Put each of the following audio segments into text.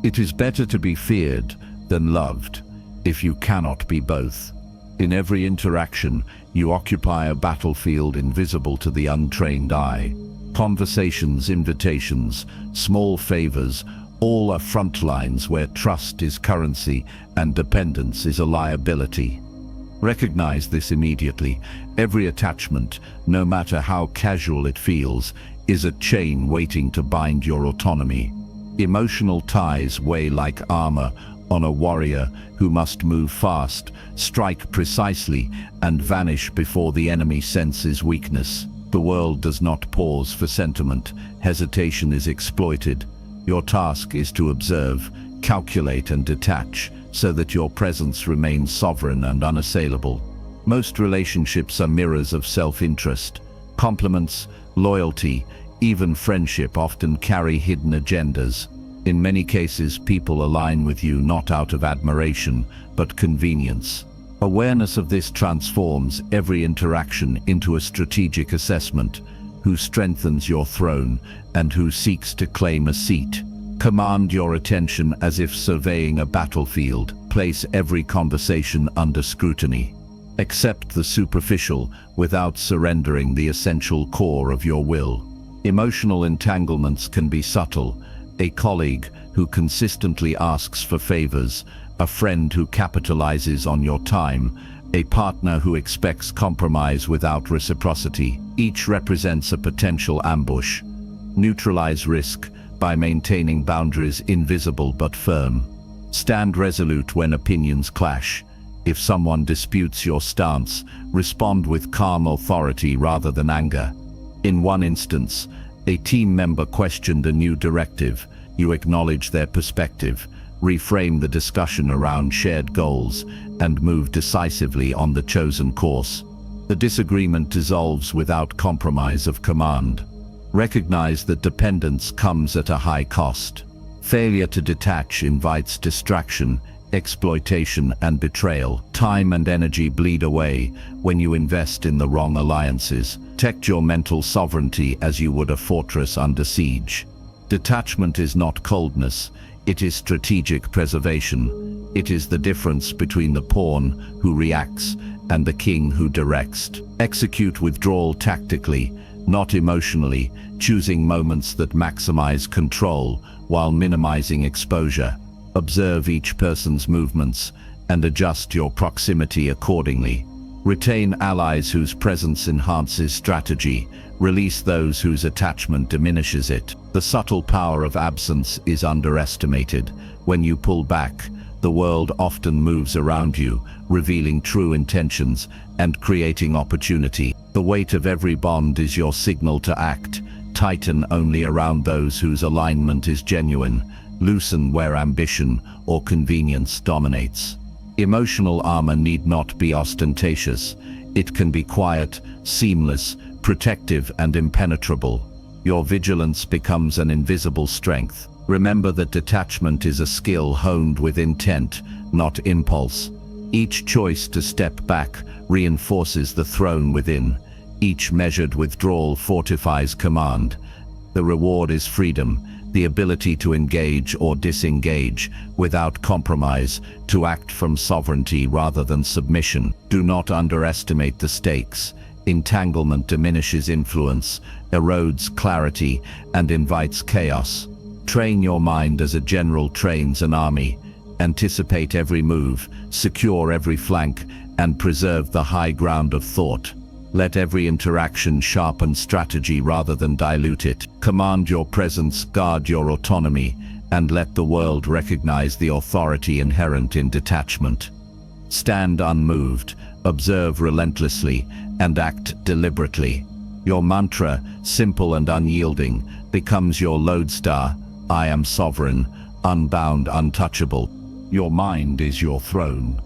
It is better to be feared than loved, if you cannot be both. In every interaction, you occupy a battlefield invisible to the untrained eye. Conversations, invitations, small favors, all are front lines where trust is currency and dependence is a liability. Recognize this immediately. Every attachment, no matter how casual it feels, is a chain waiting to bind your autonomy. Emotional ties weigh like armor on a warrior who must move fast, strike precisely, and vanish before the enemy senses weakness. The world does not pause for sentiment. Hesitation is exploited. Your task is to observe, calculate, and detach, so that your presence remains sovereign and unassailable. Most relationships are mirrors of self-interest. Compliments, loyalty, even friendship often carry hidden agendas. In many cases, people align with you not out of admiration, but convenience. Awareness of this transforms every interaction into a strategic assessment: who strengthens your throne and who seeks to claim a seat. Command your attention as if surveying a battlefield. Place every conversation under scrutiny. Accept the superficial without surrendering the essential core of your will. Emotional entanglements can be subtle: a colleague who consistently asks for favors, a friend who capitalizes on your time, a partner who expects compromise without reciprocity. Each represents a potential ambush. Neutralize risk by maintaining boundaries invisible but firm. Stand resolute when opinions clash. If someone disputes your stance, respond with calm authority rather than anger. In one instance, a team member questioned a new directive. You acknowledge their perspective, reframe the discussion around shared goals, and move decisively on the chosen course. The disagreement dissolves without compromise of command. Recognize that dependence comes at a high cost. Failure to detach invites distraction, exploitation, and betrayal. Time and energy bleed away when you invest in the wrong alliances. Protect your mental sovereignty as you would a fortress under siege. Detachment is not coldness, it is strategic preservation. It is the difference between the pawn who reacts and the king who directs. Execute withdrawal tactically, not emotionally, choosing moments that maximize control while minimizing exposure. Observe each person's movements and adjust your proximity accordingly. Retain allies whose presence enhances strategy. Release those whose attachment diminishes it. The subtle power of absence is underestimated. When you pull back, the world often moves around you, revealing true intentions and creating opportunity. The weight of every bond is your signal to act. Tighten only around those whose alignment is genuine. Loosen where ambition or convenience dominates. Emotional armor need not be ostentatious. It can be quiet, seamless, protective, and impenetrable. Your vigilance becomes an invisible strength. Remember that detachment is a skill honed with intent, not impulse. Each choice to step back reinforces the throne within. Each measured withdrawal fortifies command. The reward is freedom, the ability to engage or disengage without compromise, to act from sovereignty rather than submission. Do not underestimate the stakes. Entanglement diminishes influence, erodes clarity, and invites chaos. Train your mind as a general trains an army. Anticipate every move, secure every flank, and preserve the high ground of thought. Let every interaction sharpen strategy rather than dilute it. Command your presence, guard your autonomy, and let the world recognize the authority inherent in detachment. Stand unmoved, observe relentlessly, and act deliberately. Your mantra, simple and unyielding, becomes your lodestar. I am sovereign, unbound, untouchable. Your mind is your throne,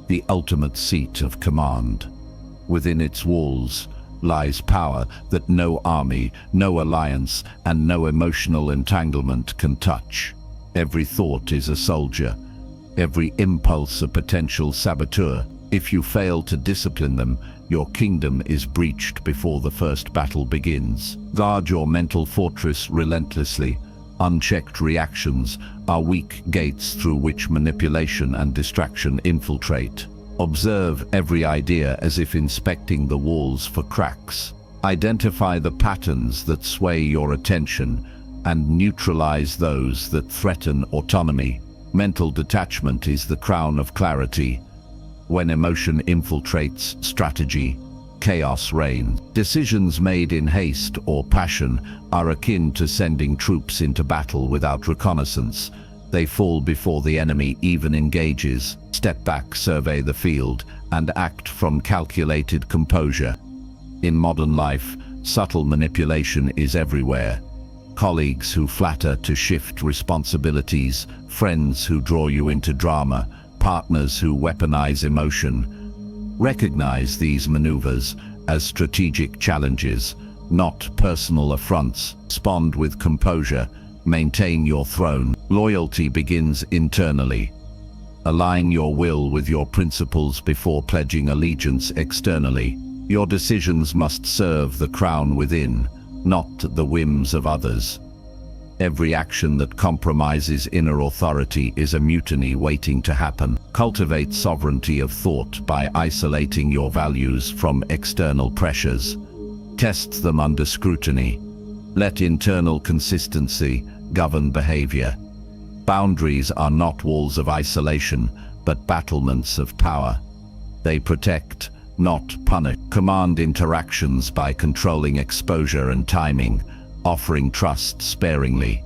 the ultimate seat of command. Within its walls lies power that no army, no alliance, and no emotional entanglement can touch. Every thought is a soldier, every impulse a potential saboteur. If you fail to discipline them, your kingdom is breached before the first battle begins. Guard your mental fortress relentlessly. Unchecked reactions are weak gates through which manipulation and distraction infiltrate. Observe every idea as if inspecting the walls for cracks. Identify the patterns that sway your attention and neutralize those that threaten autonomy. Mental detachment is the crown of clarity. When emotion infiltrates strategy, chaos reigns. Decisions made in haste or passion are akin to sending troops into battle without reconnaissance. They fall before the enemy even engages. Step back, survey the field, and act from calculated composure. In modern life, subtle manipulation is everywhere. Colleagues who flatter to shift responsibilities, friends who draw you into drama, partners who weaponize emotion. Recognize these maneuvers as strategic challenges, not personal affronts. Respond with composure. Maintain your throne. Loyalty begins internally. Align your will with your principles before pledging allegiance externally. Your decisions must serve the crown within, not the whims of others. Every action that compromises inner authority is a mutiny waiting to happen. Cultivate sovereignty of thought by isolating your values from external pressures. Test them under scrutiny. Let internal consistency govern behavior. Boundaries are not walls of isolation, but battlements of power. They protect, not punish. Command interactions by controlling exposure and timing, offering trust sparingly,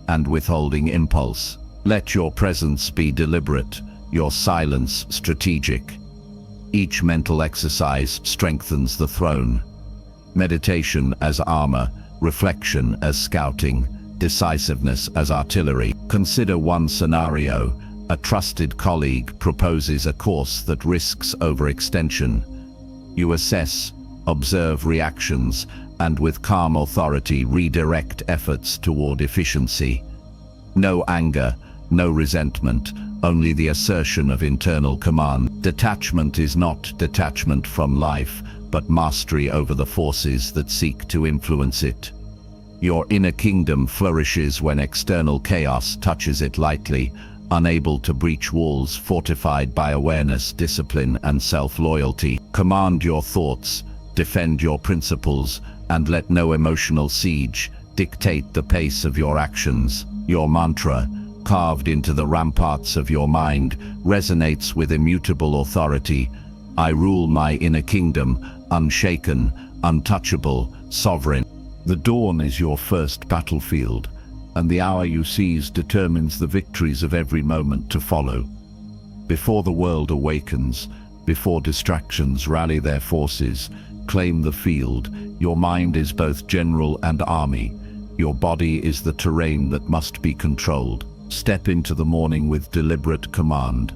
and withholding impulse. Let your presence be deliberate, your silence strategic. Each mental exercise strengthens the throne. Meditation as armor, reflection as scouting, decisiveness as artillery. Consider one scenario. A trusted colleague proposes a course that risks overextension. You assess, observe reactions, and with calm authority redirect efforts toward efficiency. No anger, no resentment, only the assertion of internal command. Detachment is not detachment from life, but mastery over the forces that seek to influence it. Your inner kingdom flourishes when external chaos touches it lightly, unable to breach walls fortified by awareness, discipline, and self-loyalty. Command your thoughts, defend your principles, and let no emotional siege dictate the pace of your actions. Your mantra, carved into the ramparts of your mind, resonates with immutable authority. I rule my inner kingdom, unshaken, untouchable, sovereign. The dawn is your first battlefield, and the hour you seize determines the victories of every moment to follow. Before the world awakens, before distractions rally their forces, claim the field. Your mind is both general and army. Your body is the terrain that must be controlled. Step into the morning with deliberate command.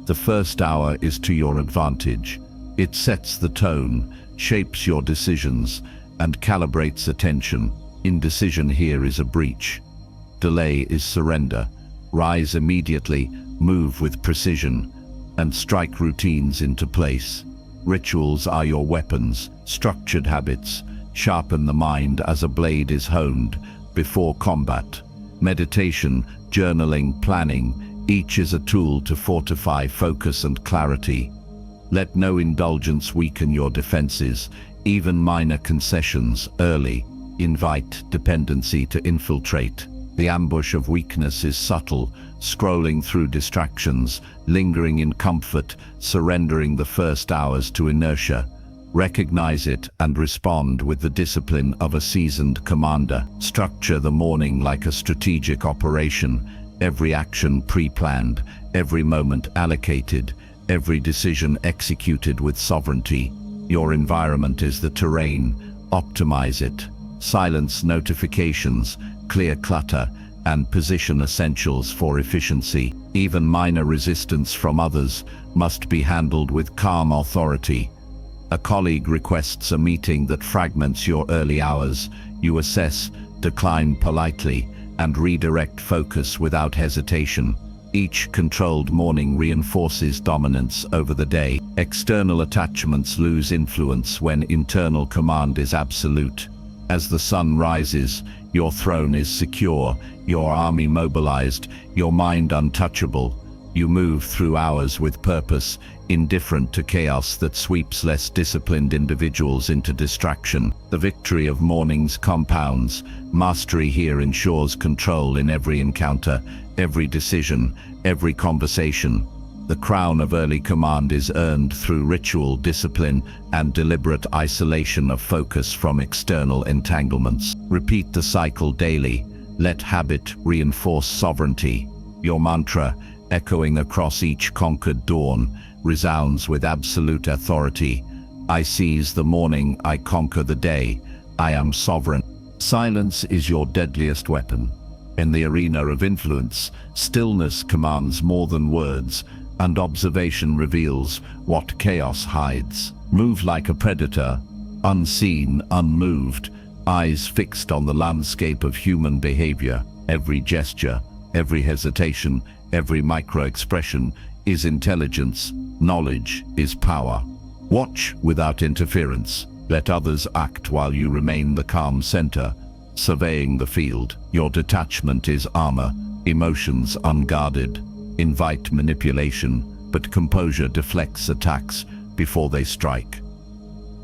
The first hour is to your advantage. It sets the tone, shapes your decisions, and calibrates attention. Indecision here is a breach. Delay is surrender. Rise immediately, move with precision, and strike routines into place. Rituals are your weapons. Structured habits sharpen the mind as a blade is honed before combat. Meditation, journaling, planning, each is a tool to fortify focus and clarity. Let no indulgence weaken your defenses. Even minor concessions early invite dependency to infiltrate. The ambush of weakness is subtle, scrolling through distractions, lingering in comfort, surrendering the first hours to inertia. Recognize it and respond with the discipline of a seasoned commander. Structure the morning like a strategic operation, every action pre-planned, every moment allocated, every decision executed with sovereignty. Your environment is the terrain. Optimize it. Silence notifications, clear clutter, and position essentials for efficiency. Even minor resistance from others must be handled with calm authority. A colleague requests a meeting that fragments your early hours. You assess, decline politely, and redirect focus without hesitation. Each controlled morning reinforces dominance over the day. External attachments lose influence when internal command is absolute. As the sun rises, your throne is secure, your army mobilized, your mind untouchable. You move through hours with purpose, indifferent to chaos that sweeps less disciplined individuals into distraction. The victory of mornings compounds. Mastery here ensures control in every encounter, every decision, every conversation. The crown of early command is earned through ritual, discipline, and deliberate isolation of focus from external entanglements. Repeat the cycle daily. Let habit reinforce sovereignty. Your mantra, echoing across each conquered dawn, resounds with absolute authority. I seize the morning, I conquer the day, I am sovereign. Silence is your deadliest weapon. In the arena of influence, stillness commands more than words, and observation reveals what chaos hides. Move like a predator, unseen, unmoved, eyes fixed on the landscape of human behavior. Every gesture, every hesitation, every micro-expression is intelligence. Knowledge is power. Watch without interference. Let others act while you remain the calm center, surveying the field. Your detachment is armor, emotions unguarded. Invite manipulation, but composure deflects attacks before they strike.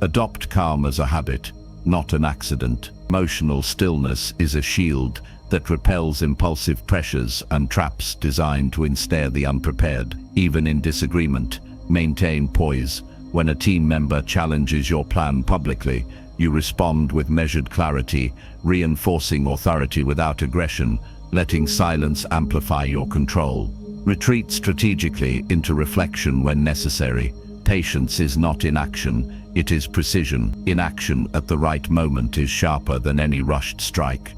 Adopt calm as a habit, not an accident. Emotional stillness is a shield that repels impulsive pressures and traps designed to ensnare the unprepared. Even in disagreement, maintain poise. When a team member challenges your plan publicly, you respond with measured clarity, reinforcing authority without aggression, letting silence amplify your control. Retreat strategically into reflection when necessary. Patience is not inaction, it is precision. Inaction at the right moment is sharper than any rushed strike.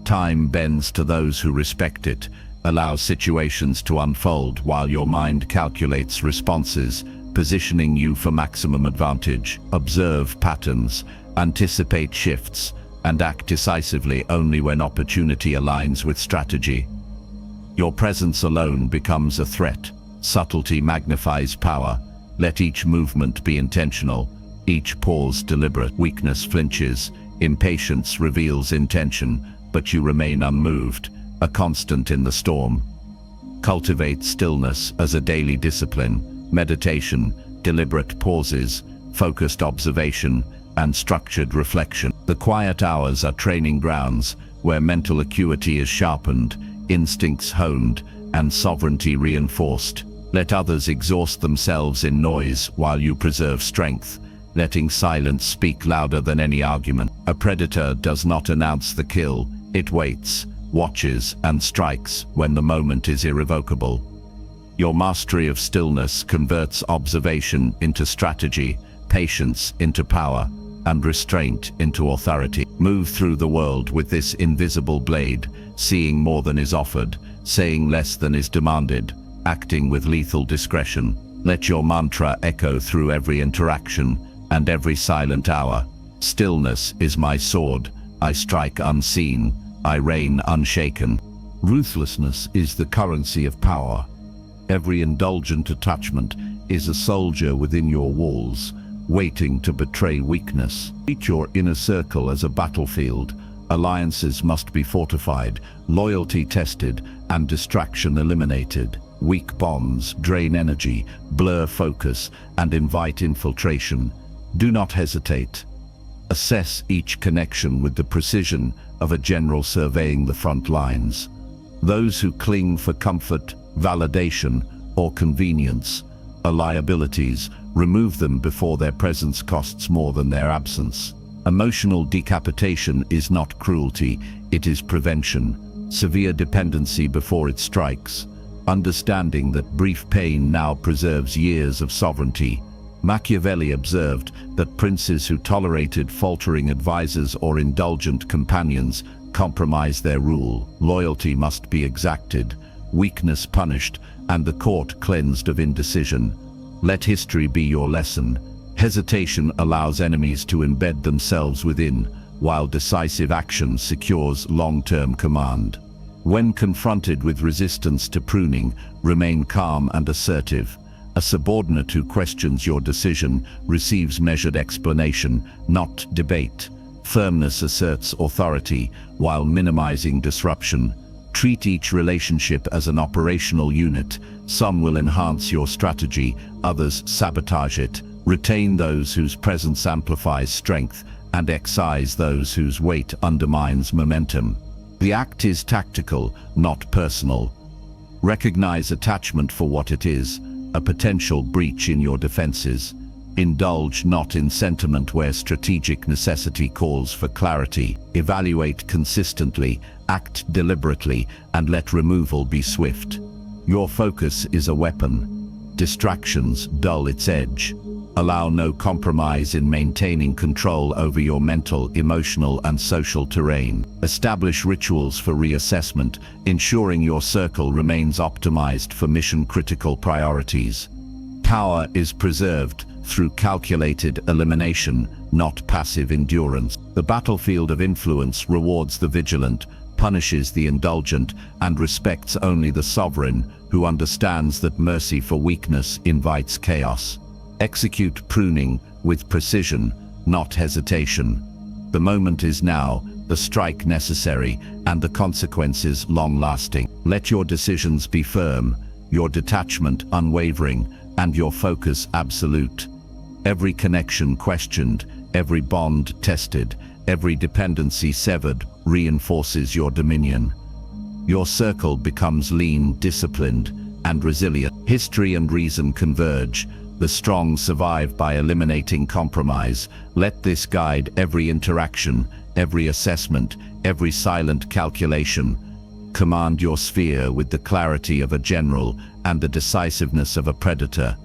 Time bends to those who respect it. Allow situations to unfold while your mind calculates responses, positioning you for maximum advantage. Observe patterns, anticipate shifts, and act decisively only when opportunity aligns with strategy. Your presence alone becomes a threat. Subtlety magnifies power. Let each movement be intentional, each pause deliberate. Weakness flinches, impatience reveals intention, but you remain unmoved, a constant in the storm. Cultivate stillness as a daily discipline. Meditation, deliberate pauses, focused observation, and structured reflection. The quiet hours are training grounds where mental acuity is sharpened, instincts honed, and sovereignty reinforced. Let others exhaust themselves in noise while you preserve strength, letting silence speak louder than any argument. A predator does not announce the kill, it waits, watches, and strikes when the moment is irrevocable. Your mastery of stillness converts observation into strategy, patience into power, and restraint into authority. Move through the world with this invisible blade, seeing more than is offered, saying less than is demanded, acting with lethal discretion. Let your mantra echo through every interaction and every silent hour. Stillness is my sword. I strike unseen. I reign unshaken. Ruthlessness is the currency of power. Every indulgent attachment is a soldier within your walls, waiting to betray weakness. Treat your inner circle as a battlefield. Alliances must be fortified, loyalty tested, and distraction eliminated. Weak bonds drain energy, blur focus, and invite infiltration. Do not hesitate. Assess each connection with the precision of a general surveying the front lines. Those who cling for comfort, validation, or convenience are liabilities. Remove them before their presence costs more than their absence. Emotional decapitation is not cruelty, it is prevention. Severe dependency before it strikes. Understanding that brief pain now preserves years of sovereignty. Machiavelli observed that princes who tolerated faltering advisors or indulgent companions compromised their rule. Loyalty must be exacted, weakness punished, and the court cleansed of indecision. Let history be your lesson. Hesitation allows enemies to embed themselves within, while decisive action secures long-term command. When confronted with resistance to pruning, remain calm and assertive. A subordinate who questions your decision receives measured explanation, not debate. Firmness asserts authority while minimizing disruption. Treat each relationship as an operational unit. Some will enhance your strategy, others sabotage it. Retain those whose presence amplifies strength and excise those whose weight undermines momentum. The act is tactical, not personal. Recognize attachment for what it is, a potential breach in your defenses. Indulge not in sentiment where strategic necessity calls for clarity. Evaluate consistently, act deliberately, and let removal be swift. Your focus is a weapon. Distractions dull its edge. Allow no compromise in maintaining control over your mental, emotional, and social terrain. Establish rituals for reassessment, ensuring your circle remains optimized for mission-critical priorities. Power is preserved through calculated elimination, not passive endurance. The battlefield of influence rewards the vigilant, punishes the indulgent, and respects only the sovereign, who understands that mercy for weakness invites chaos. Execute pruning with precision, not hesitation. The moment is now, the strike necessary, and the consequences long-lasting. Let your decisions be firm, your detachment unwavering, and your focus absolute. Every connection questioned, every bond tested, every dependency severed reinforces your dominion. Your circle becomes lean, disciplined, and resilient. History and reason converge. The strong survive by eliminating compromise. Let this guide every interaction, every assessment, every silent calculation. Command your sphere with the clarity of a general and the decisiveness of a predator.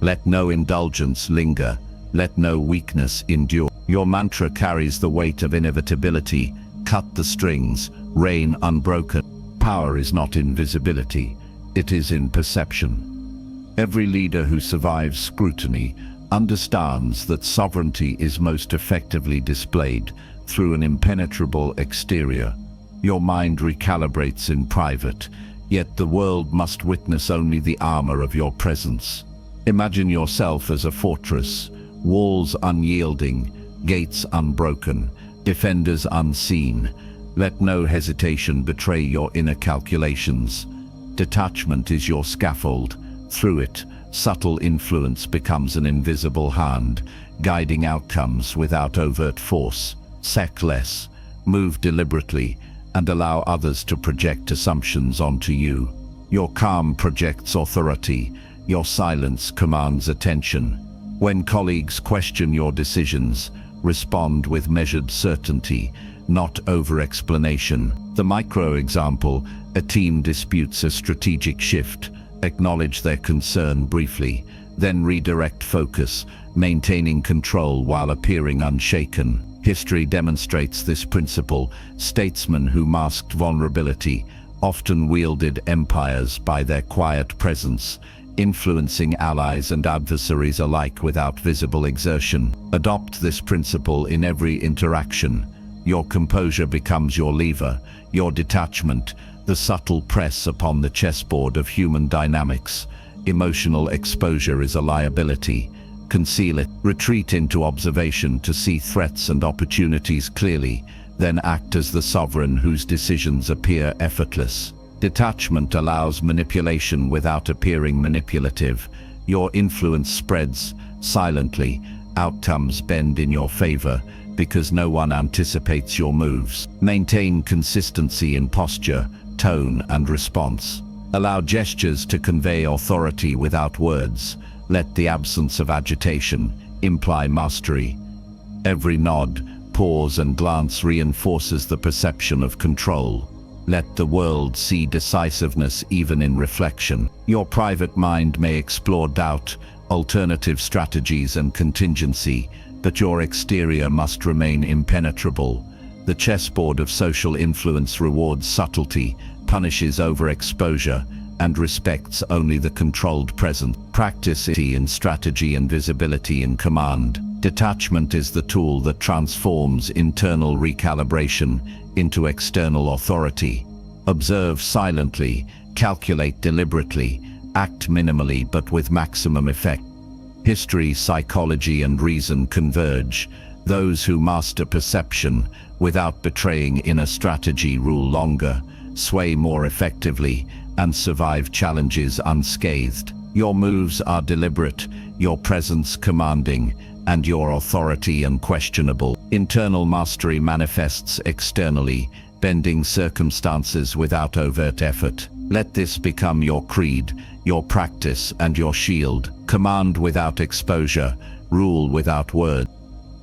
Let no indulgence linger. Let no weakness endure. Your mantra carries the weight of inevitability. Cut the strings, reign unbroken. Power is not in visibility, it is in perception. Every leader who survives scrutiny understands that sovereignty is most effectively displayed through an impenetrable exterior. Your mind recalibrates in private, yet the world must witness only the armor of your presence. Imagine yourself as a fortress, walls unyielding, gates unbroken, defenders unseen. Let no hesitation betray your inner calculations. Detachment is your scaffold. Through it, subtle influence becomes an invisible hand, guiding outcomes without overt force. Sec less, move deliberately, and allow others to project assumptions onto you. Your calm projects authority, your silence commands attention. When colleagues question your decisions, respond with measured certainty, not over-explanation. The micro-example: a team disputes a strategic shift. Acknowledge their concern briefly, then redirect focus, maintaining control while appearing unshaken. History demonstrates this principle. Statesmen who masked vulnerability often wielded empires by their quiet presence, influencing allies and adversaries alike without visible exertion. Adopt this principle in every interaction. Your composure becomes your lever, your detachment, the subtle press upon the chessboard of human dynamics. Emotional exposure is a liability. Conceal it. Retreat into observation to see threats and opportunities clearly, then act as the sovereign whose decisions appear effortless. Detachment allows manipulation without appearing manipulative. Your influence spreads silently. Outcomes bend in your favor because no one anticipates your moves. Maintain consistency in posture, tone, and response. Allow gestures to convey authority without words. Let the absence of agitation imply mastery. Every nod, pause, and glance reinforces the perception of control. Let the world see decisiveness even in reflection. Your private mind may explore doubt, alternative strategies, and contingency, but your exterior must remain impenetrable. The chessboard of social influence rewards subtlety, punishes overexposure, and respects only the controlled present. Practice it in strategy and visibility in command. Detachment is the tool that transforms internal recalibration into external authority. Observe silently, calculate deliberately, act minimally but with maximum effect. History, psychology, and reason converge. Those who master perception without betraying inner strategy rule longer, sway more effectively, and survive challenges unscathed. Your moves are deliberate, your presence commanding, and your authority unquestionable. Internal mastery manifests externally, bending circumstances without overt effort. Let this become your creed, your practice, and your shield. Command without exposure, rule without word.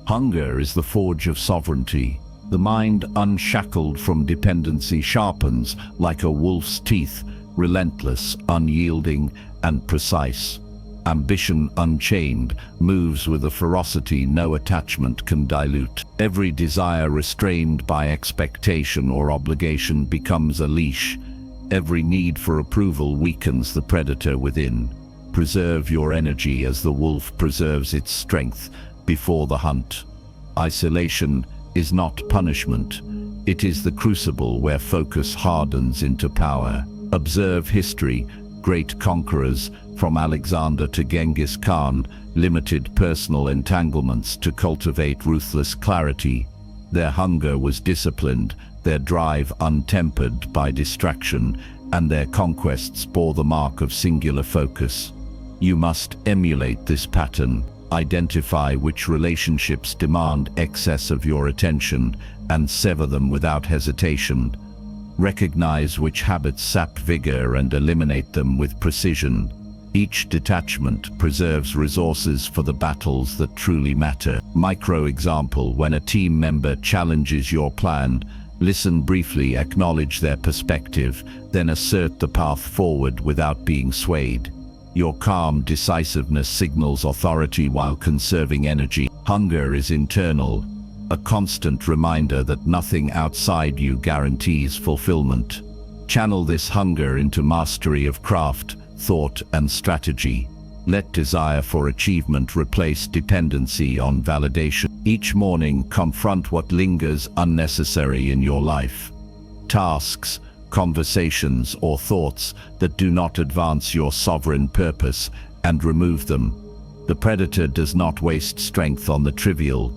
Hunger is the forge of sovereignty. The mind unshackled from dependency sharpens like a wolf's teeth, relentless, unyielding, and precise. Ambition unchained moves with a ferocity no attachment can dilute. Every desire restrained by expectation or obligation becomes a leash. Every need for approval weakens the predator within. Preserve your energy as the wolf preserves its strength before the hunt. Isolation is not punishment. It is the crucible where focus hardens into power. Observe history. Great conquerors, from Alexander to Genghis Khan, limited personal entanglements to cultivate ruthless clarity. Their hunger was disciplined, their drive untempered by distraction, and their conquests bore the mark of singular focus. You must emulate this pattern. Identify which relationships demand excess of your attention and sever them without hesitation. Recognize which habits sap vigor and eliminate them with precision. Each detachment preserves resources for the battles that truly matter. Micro example: when a team member challenges your plan, listen briefly, acknowledge their perspective, then assert the path forward without being swayed. Your calm decisiveness signals authority while conserving energy. Hunger is internal, a constant reminder that nothing outside you guarantees fulfillment. Channel this hunger into mastery of craft, thought, and strategy. Let desire for achievement replace dependency on validation. Each morning, confront what lingers unnecessary in your life. Tasks, conversations, or thoughts that do not advance your sovereign purpose, and remove them. The predator does not waste strength on the trivial.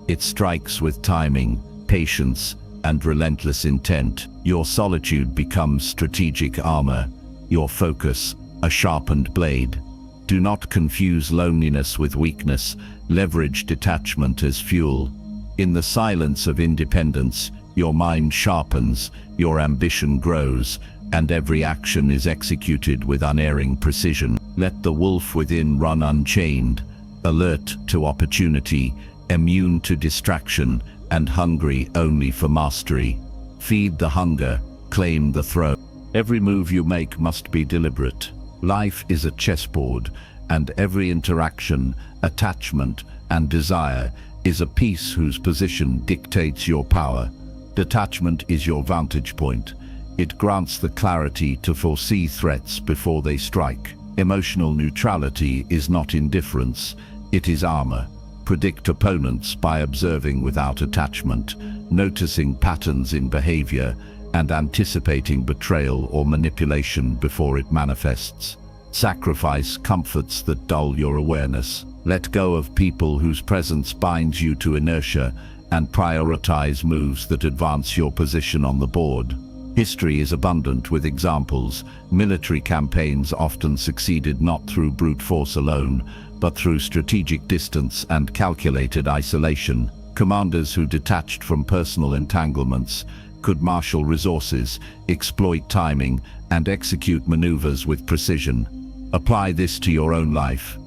It strikes with timing, patience, and relentless intent. Your solitude becomes strategic armor, your focus a sharpened blade. Do not confuse loneliness with weakness. Leverage detachment as fuel. In the silence of independence, your mind sharpens, your ambition grows, and every action is executed with unerring precision. Let the wolf within run unchained, alert to opportunity, immune to distraction, and hungry only for mastery. Feed the hunger, claim the throne. Every move you make must be deliberate. Life is a chessboard, and every interaction, attachment, and desire is a piece whose position dictates your power. Detachment is your vantage point. It grants the clarity to foresee threats before they strike. Emotional neutrality is not indifference, it is armor. Predict opponents by observing without attachment, noticing patterns in behavior, and anticipating betrayal or manipulation before it manifests. Sacrifice comforts that dull your awareness. Let go of people whose presence binds you to inertia, and prioritize moves that advance your position on the board. History is abundant with examples. Military campaigns often succeeded not through brute force alone, but through strategic distance and calculated isolation. Commanders who detached from personal entanglements could marshal resources, exploit timing, and execute maneuvers with precision. Apply this to your own life.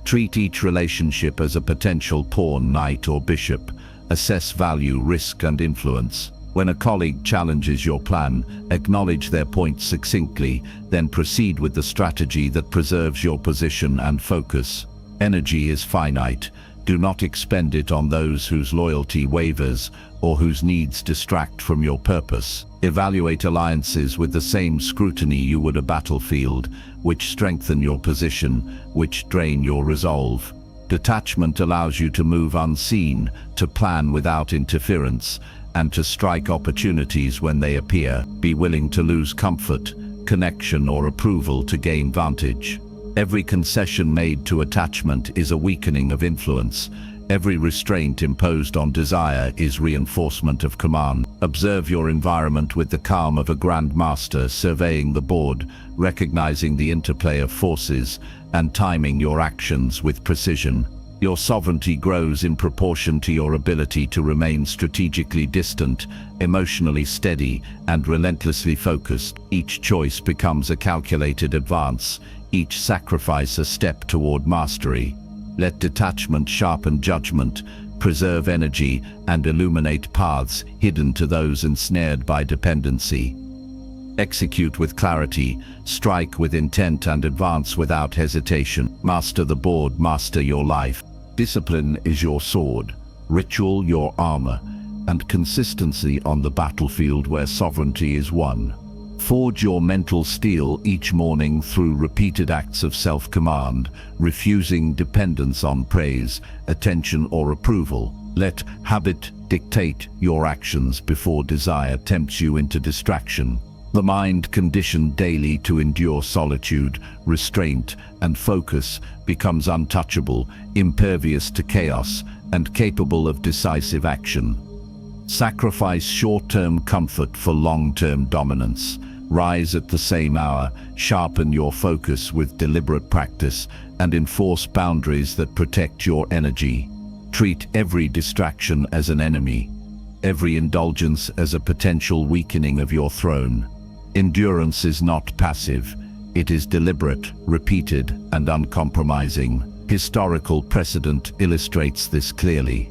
Treat each relationship as a potential pawn, knight, or bishop. Assess value, risk, and influence. When a colleague challenges your plan, acknowledge their point succinctly, then proceed with the strategy that preserves your position and focus. Energy is finite. Do not expend it on those whose loyalty wavers or whose needs distract from your purpose. Evaluate alliances with the same scrutiny you would a battlefield, which strengthen your position, which drain your resolve. Detachment allows you to move unseen, to plan without interference, and to strike opportunities when they appear. Be willing to lose comfort, connection, or approval to gain vantage. Every concession made to attachment is a weakening of influence. Every restraint imposed on desire is reinforcement of command. Observe your environment with the calm of a grand master, surveying the board, recognizing the interplay of forces, and timing your actions with precision. Your sovereignty grows in proportion to your ability to remain strategically distant, emotionally steady, and relentlessly focused. Each choice becomes a calculated advance, each sacrifice a step toward mastery. Let detachment sharpen judgment, preserve energy, and illuminate paths hidden to those ensnared by dependency. Execute with clarity, strike with intent, and advance without hesitation. Master the board, master your life. Discipline is your sword, ritual your armor, and consistency on the battlefield where sovereignty is won. Forge your mental steel each morning through repeated acts of self-command, refusing dependence on praise, attention, or approval. Let habit dictate your actions before desire tempts you into distraction. The mind, conditioned daily to endure solitude, restraint, and focus, becomes untouchable, impervious to chaos, and capable of decisive action. Sacrifice short-term comfort for long-term dominance. Rise at the same hour, sharpen your focus with deliberate practice, and enforce boundaries that protect your energy. Treat every distraction as an enemy, every indulgence as a potential weakening of your throne. Endurance is not passive, it is deliberate, repeated, and uncompromising. Historical precedent illustrates this clearly.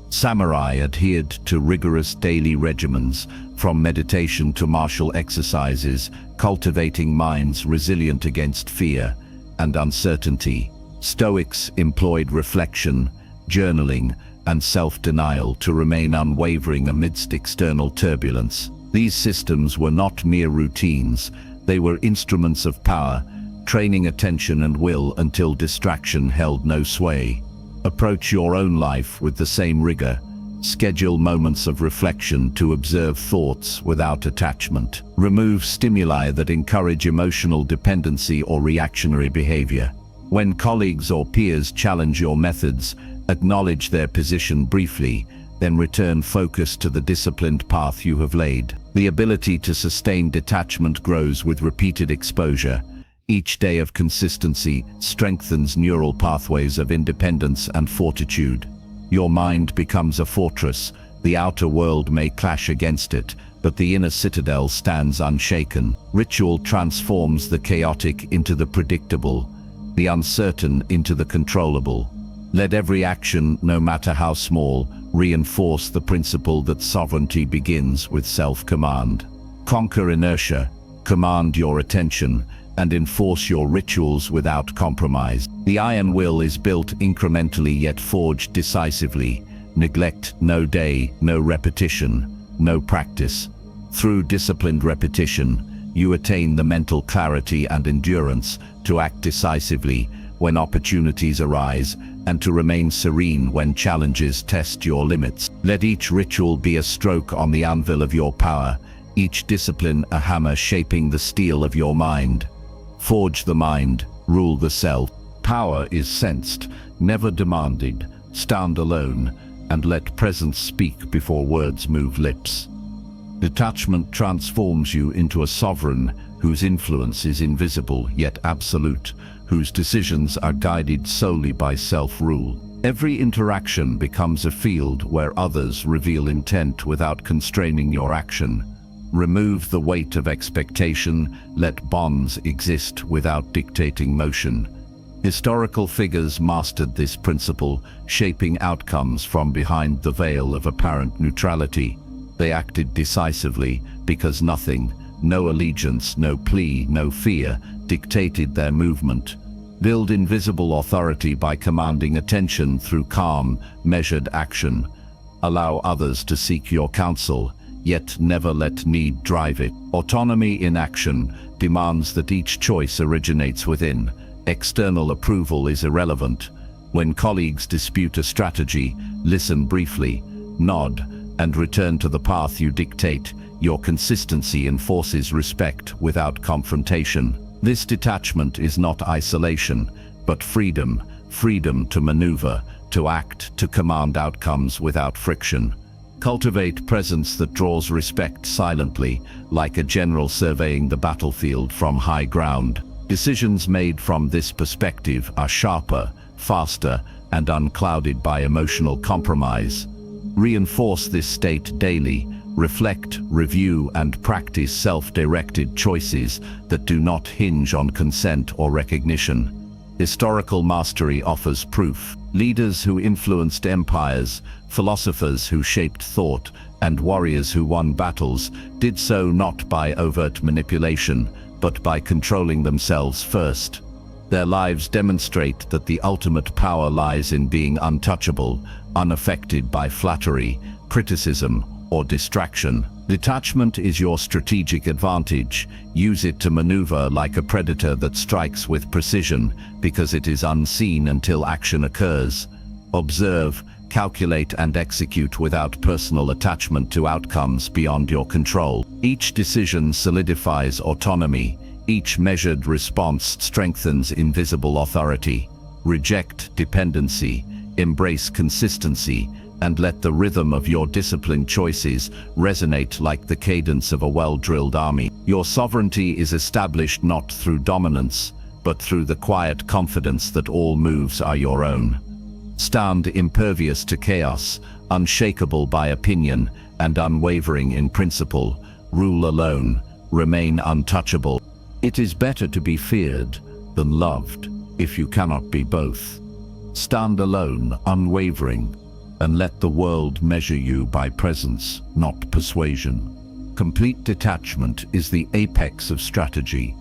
Samurai adhered to rigorous daily regimens, from meditation to martial exercises, cultivating minds resilient against fear and uncertainty. Stoics employed reflection, journaling, and self-denial to remain unwavering amidst external turbulence. These systems were not mere routines, they were instruments of power, training attention and will until distraction held no sway. Approach your own life with the same rigor. Schedule moments of reflection to observe thoughts without attachment. Remove stimuli that encourage emotional dependency or reactionary behavior. When colleagues or peers challenge your methods, acknowledge their position briefly, then return focus to the disciplined path you have laid. The ability to sustain detachment grows with repeated exposure. Each day of consistency strengthens neural pathways of independence and fortitude. Your mind becomes a fortress. The outer world may clash against it, but the inner citadel stands unshaken. Ritual transforms the chaotic into the predictable, the uncertain into the controllable. Let every action, no matter how small, reinforce the principle that sovereignty begins with self-command. Conquer inertia, command your attention, and enforce your rituals without compromise. The iron will is built incrementally yet forged decisively. Neglect no day, no repetition, no practice. Through disciplined repetition, you attain the mental clarity and endurance to act decisively when opportunities arise and to remain serene when challenges test your limits. Let each ritual be a stroke on the anvil of your power, each discipline a hammer shaping the steel of your mind. Forge the mind, rule the self. Power is sensed, never demanded. Stand alone, and let presence speak before words move lips. Detachment transforms you into a sovereign whose influence is invisible yet absolute, whose decisions are guided solely by self-rule. Every interaction becomes a field where others reveal intent without constraining your action. Remove the weight of expectation, let bonds exist without dictating motion. Historical figures mastered this principle, shaping outcomes from behind the veil of apparent neutrality. They acted decisively because nothing, no allegiance, no plea, no fear, dictated their movement. Build invisible authority by commanding attention through calm, measured action. Allow others to seek your counsel, yet never let need drive it. Autonomy in action demands that each choice originates within. External approval is irrelevant. When colleagues dispute a strategy, listen briefly, nod, and return to the path you dictate. Your consistency enforces respect without confrontation. This detachment is not isolation, but freedom. Freedom to maneuver, to act, to command outcomes without friction. Cultivate presence that draws respect silently, like a general surveying the battlefield from high ground. Decisions made from this perspective are sharper, faster, and unclouded by emotional compromise. Reinforce this state daily. Reflect, review, and practice self-directed choices that do not hinge on consent or recognition. Historical mastery offers proof. Leaders who influenced empires, philosophers who shaped thought, and warriors who won battles did so not by overt manipulation, but by controlling themselves first. Their lives demonstrate that the ultimate power lies in being untouchable, unaffected by flattery, criticism, or distraction. Detachment is your strategic advantage. Use it to maneuver like a predator that strikes with precision, because it is unseen until action occurs. Observe, calculate, and execute without personal attachment to outcomes beyond your control. Each decision solidifies autonomy. Each measured response strengthens invisible authority. Reject dependency, embrace consistency, and let the rhythm of your disciplined choices resonate like the cadence of a well-drilled army. Your sovereignty is established not through dominance, but through the quiet confidence that all moves are your own. Stand impervious to chaos, unshakable by opinion, and unwavering in principle. Rule alone, remain untouchable. It is better to be feared than loved, if you cannot be both. Stand alone, unwavering, and let the world measure you by presence, not persuasion. Complete detachment is the apex of strategy.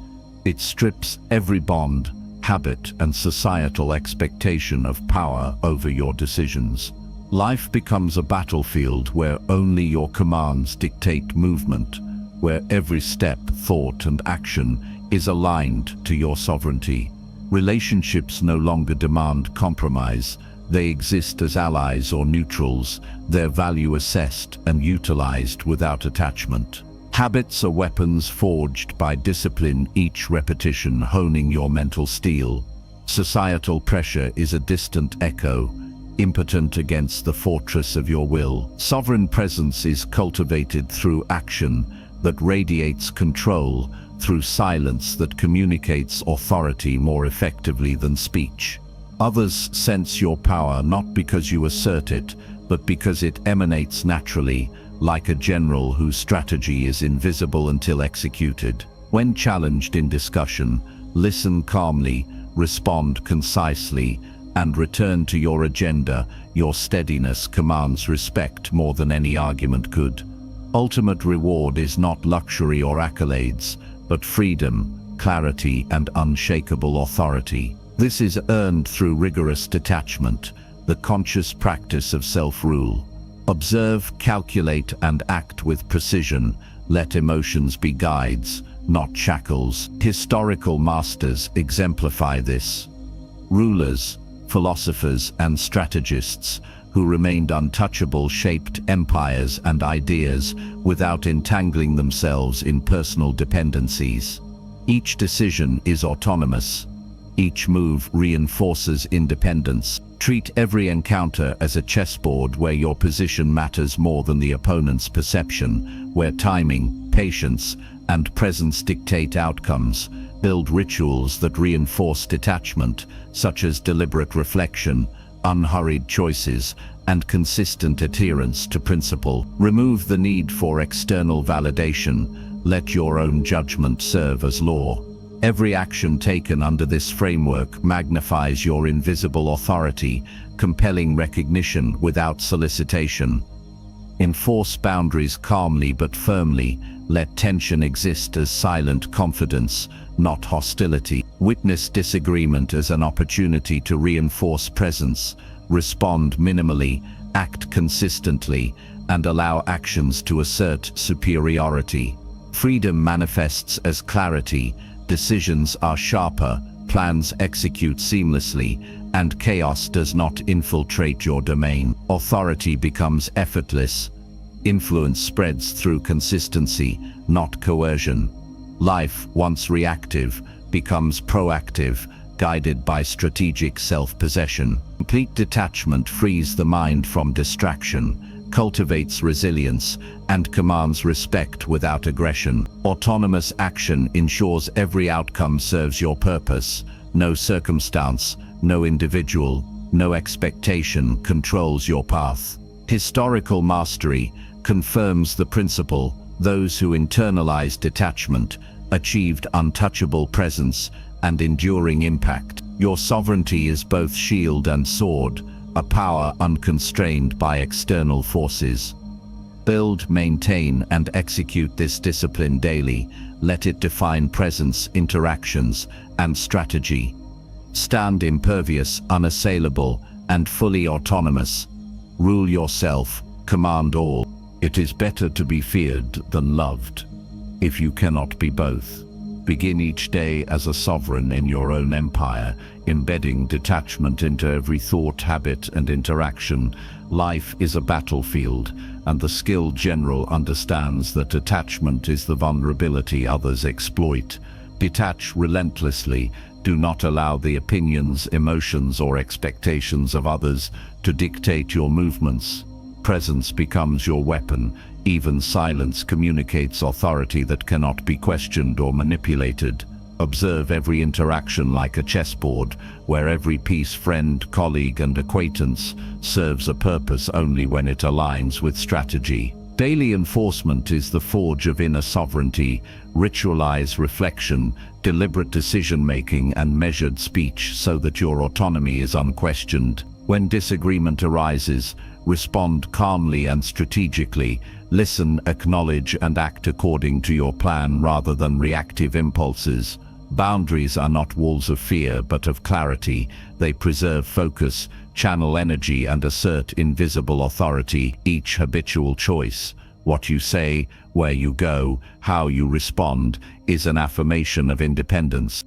It strips every bond, habit, and societal expectation of power over your decisions. Life becomes a battlefield where only your commands dictate movement, where every step, thought, and action is aligned to your sovereignty. Relationships no longer demand compromise. They exist as allies or neutrals, their value assessed and utilized without attachment. Habits are weapons forged by discipline, each repetition honing your mental steel. Societal pressure is a distant echo, impotent against the fortress of your will. Sovereign presence is cultivated through action that radiates control, through silence that communicates authority more effectively than speech. Others sense your power not because you assert it, but because it emanates naturally, like a general whose strategy is invisible until executed. When challenged in discussion, listen calmly, respond concisely, and return to your agenda. Your steadiness commands respect more than any argument could. Ultimate reward is not luxury or accolades, but freedom, clarity, and unshakable authority. This is earned through rigorous detachment, the conscious practice of self-rule. Observe, calculate, and act with precision. Let emotions be guides, not shackles. Historical masters exemplify this. Rulers, philosophers, and strategists who remained untouchable shaped empires and ideas without entangling themselves in personal dependencies. Each decision is autonomous. Each move reinforces independence. Treat every encounter as a chessboard where your position matters more than the opponent's perception, where timing, patience, and presence dictate outcomes. Build rituals that reinforce detachment, such as deliberate reflection, unhurried choices, and consistent adherence to principle. Remove the need for external validation. Let your own judgment serve as law. Every action taken under this framework magnifies your invisible authority, compelling recognition without solicitation. Enforce boundaries calmly but firmly. Let tension exist as silent confidence, not hostility. Witness disagreement as an opportunity to reinforce presence. Respond minimally, act consistently, and allow actions to assert superiority. Freedom manifests as clarity. Decisions are sharper, plans execute seamlessly, and chaos does not infiltrate your domain. Authority becomes effortless. Influence spreads through consistency, not coercion. Life, once reactive, becomes proactive, guided by strategic self-possession. Complete detachment frees the mind from distraction, cultivates resilience, and commands respect without aggression. Autonomous action ensures every outcome serves your purpose. No circumstance, no individual, no expectation controls your path. Historical mastery confirms the principle: those who internalize detachment achieved untouchable presence and enduring impact. Your sovereignty is both shield and sword, a power unconstrained by external forces. Build, maintain, and execute this discipline daily. Let it define presence, interactions, and strategy. Stand impervious, unassailable, and fully autonomous. Rule yourself, command all. It is better to be feared than loved. If you cannot be both, begin each day as a sovereign in your own empire, embedding detachment into every thought, habit, and interaction. Life is a battlefield, and the skilled general understands that attachment is the vulnerability others exploit. Detach relentlessly. Do not allow the opinions, emotions, or expectations of others to dictate your movements. Presence becomes your weapon. Even silence communicates authority that cannot be questioned or manipulated. Observe every interaction like a chessboard, where every piece, friend, colleague, and acquaintance serves a purpose only when it aligns with strategy. Daily enforcement is the forge of inner sovereignty. Ritualize reflection, deliberate decision-making, and measured speech so that your autonomy is unquestioned. When disagreement arises, respond calmly and strategically. Listen, acknowledge, and act according to your plan rather than reactive impulses. Boundaries are not walls of fear, but of clarity. They preserve focus, channel energy, and assert invisible authority. Each habitual choice, what you say, where you go, how you respond, is an affirmation of independence.